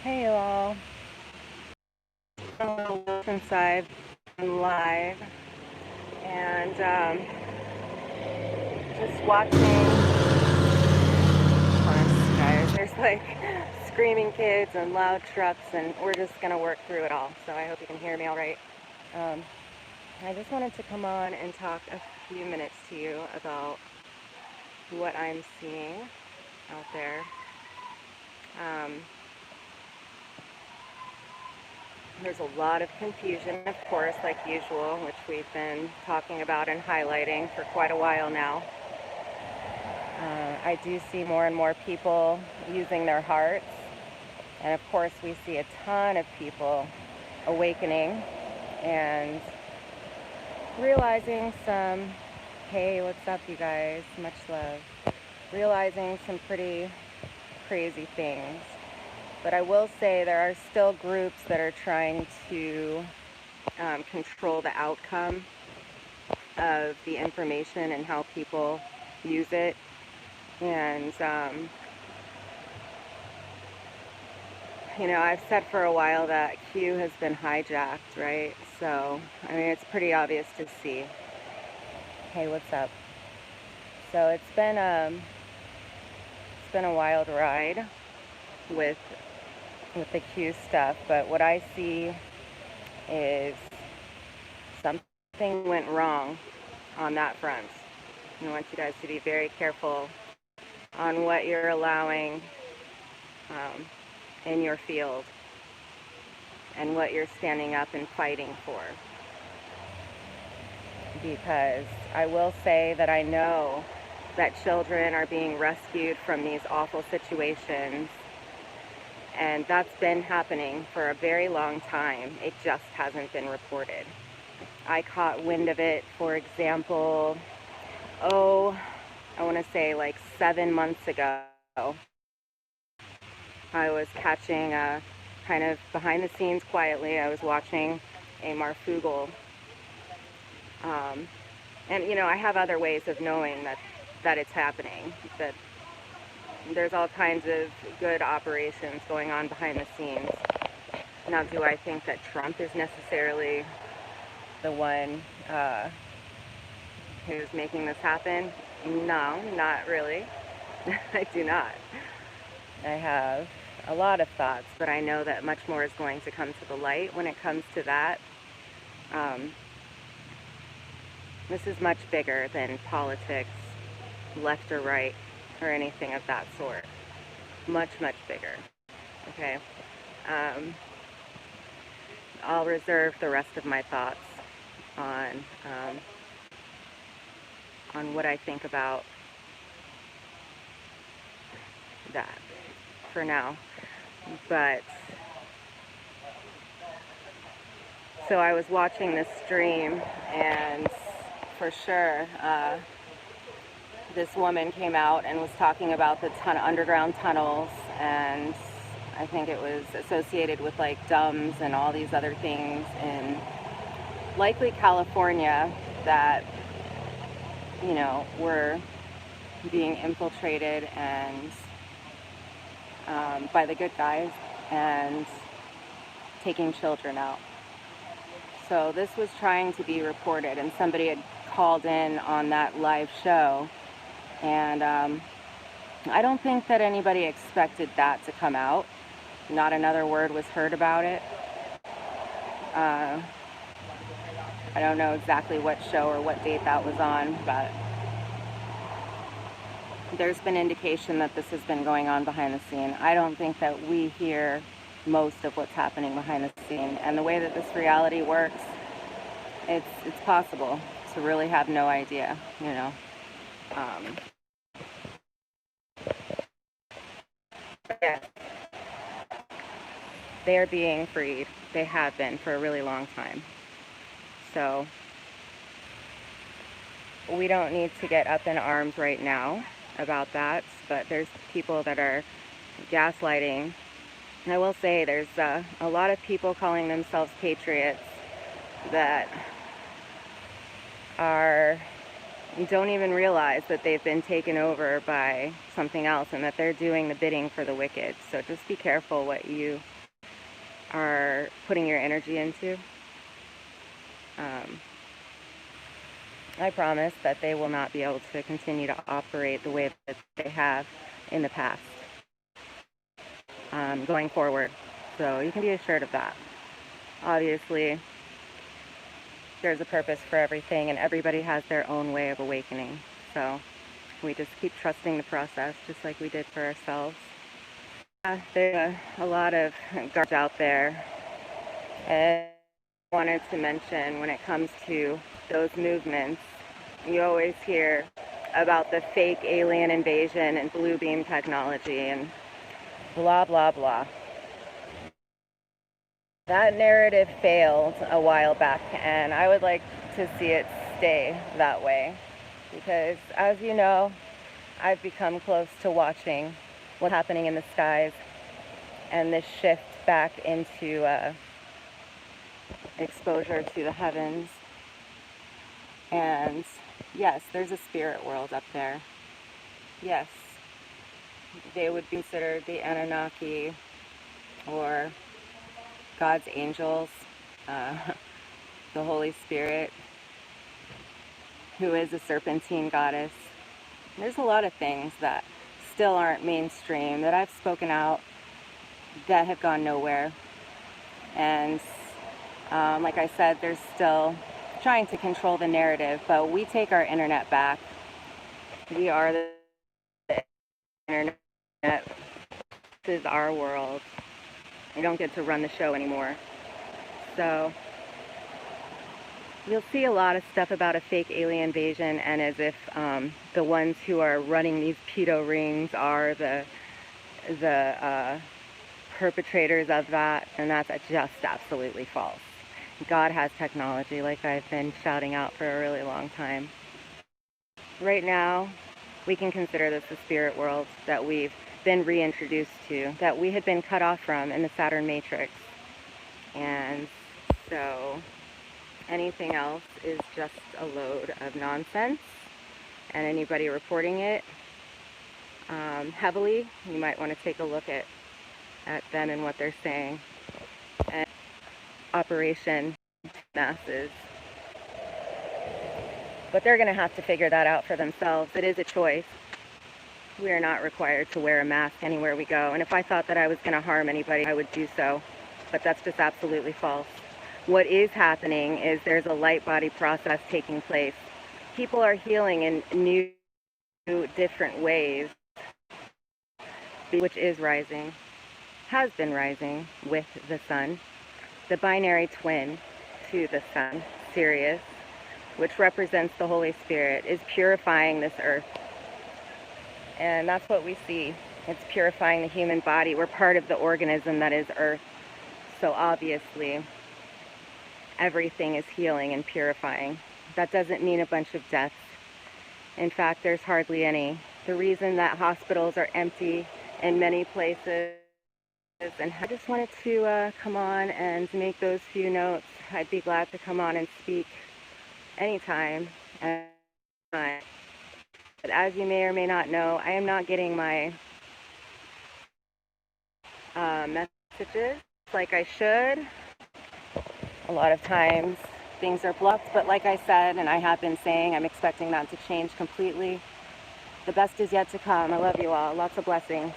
Hey all, since I've been live and just watching, guys, there's like screaming kids and loud trucks, and we're just gonna work through it all. So I hope you can hear me all right. Um, I just wanted to come on and talk a few minutes to you about what I'm seeing out there. There's a lot of confusion, of course, like usual, which we've been talking about and highlighting for quite a while now. I do see more and more people using their hearts, and of course we see a ton of people awakening and realizing some, hey, what's up you guys, much love, realizing some pretty crazy things. But I will say there are still groups that are trying to control the outcome of the information and how people use it. And, I've said for a while that Q has been hijacked, right? So, I mean, it's pretty obvious to see. Hey, what's up? So it's been a wild ride with the Q stuff, but what I see is something went wrong on that front. I want you guys to be very careful on what you're allowing in your field and what you're standing up and fighting for. Because I will say that I know that children are being rescued from these awful situations, and that's been happening for a very long time. It just hasn't been reported. I caught wind of it, for example, I want to say like 7 months ago. I was catching kind of behind the scenes quietly. I was watching a marfugal. And I have other ways of knowing that it's happening, that there's all kinds of good operations going on behind the scenes. Now, do I think that Trump is necessarily the one who's making this happen? No, not really. I do not. I have a lot of thoughts, but I know that much more is going to come to the light when it comes to that. This is much bigger than politics, left or right, or anything of that sort. Much, much bigger. Okay? I'll reserve the rest of my thoughts on what I think about that for now. But so I was watching this stream, and for sure this woman came out and was talking about the underground tunnels, and I think it was associated with like DUMBs and all these other things in likely California that were being infiltrated and by the good guys and taking children out. So this was trying to be reported, and somebody had called in on that live show, and I don't think that anybody expected that to come out. Not another word was heard about it. I don't know exactly what show or what date that was on, but there's been indication that this has been going on behind the scene. I don't think that we hear most of what's happening behind the scene, and the way that this reality works, it's possible to really have no idea, Yeah. They are being freed. They have been for a really long time. So we don't need to get up in arms right now about that, but there's people that are gaslighting. And I will say there's a lot of people calling themselves patriots that are and don't even realize that they've been taken over by something else and that they're doing the bidding for the wicked. So just be careful what you are putting your energy into. I promise that they will not be able to continue to operate the way that they have in the past, going forward. So you can be assured of that. Obviously, there's a purpose for everything, and everybody has their own way of awakening. So we just keep trusting the process, just like we did for ourselves. There's a lot of garbage out there. And I wanted to mention, when it comes to those movements, you always hear about the fake alien invasion and blue beam technology and blah, blah, blah. That narrative failed a while back, and I would like to see it stay that way, because as you know, I've become close to watching what's happening in the skies and this shift back into exposure to the heavens. And yes, there's a spirit world up there. Yes, they would be considered the Anunnaki or God's angels, the Holy Spirit, who is a serpentine goddess. There's a lot of things that still aren't mainstream that I've spoken out that have gone nowhere. And like I said, there's still trying to control the narrative, but we take our internet back. We are the internet. This is our world. We don't get to run the show anymore. So you'll see a lot of stuff about a fake alien invasion, and as if the ones who are running these pedo rings are the perpetrators of that, and that's just absolutely false. God has technology, like I've been shouting out for a really long time. Right now, we can consider this the spirit world that we've been reintroduced to, that we had been cut off from in the Saturn matrix. And so anything else is just a load of nonsense, and anybody reporting it heavily, you might want to take a look at them and what they're saying. And Operation Masses. But they're going to have to figure that out for themselves. It is a choice. We are not required to wear a mask anywhere we go. And if I thought that I was going to harm anybody, I would do so. But that's just absolutely false. What is happening is there's a light body process taking place. People are healing in new, different ways, which is rising, has been rising with the sun. The binary twin to the sun, Sirius, which represents the Holy Spirit, is purifying this earth. And that's what we see. It's purifying the human body. We're part of the organism that is earth. So obviously, everything is healing and purifying. That doesn't mean a bunch of deaths. In fact, there's hardly any. The reason that hospitals are empty in many places, and I just wanted to come on and make those few notes. I'd be glad to come on and speak anytime. But as you may or may not know, I am not getting my messages like I should. A lot of times things are blocked, but like I said, and I have been saying, I'm expecting that to change completely. The best is yet to come. I love you all. Lots of blessings.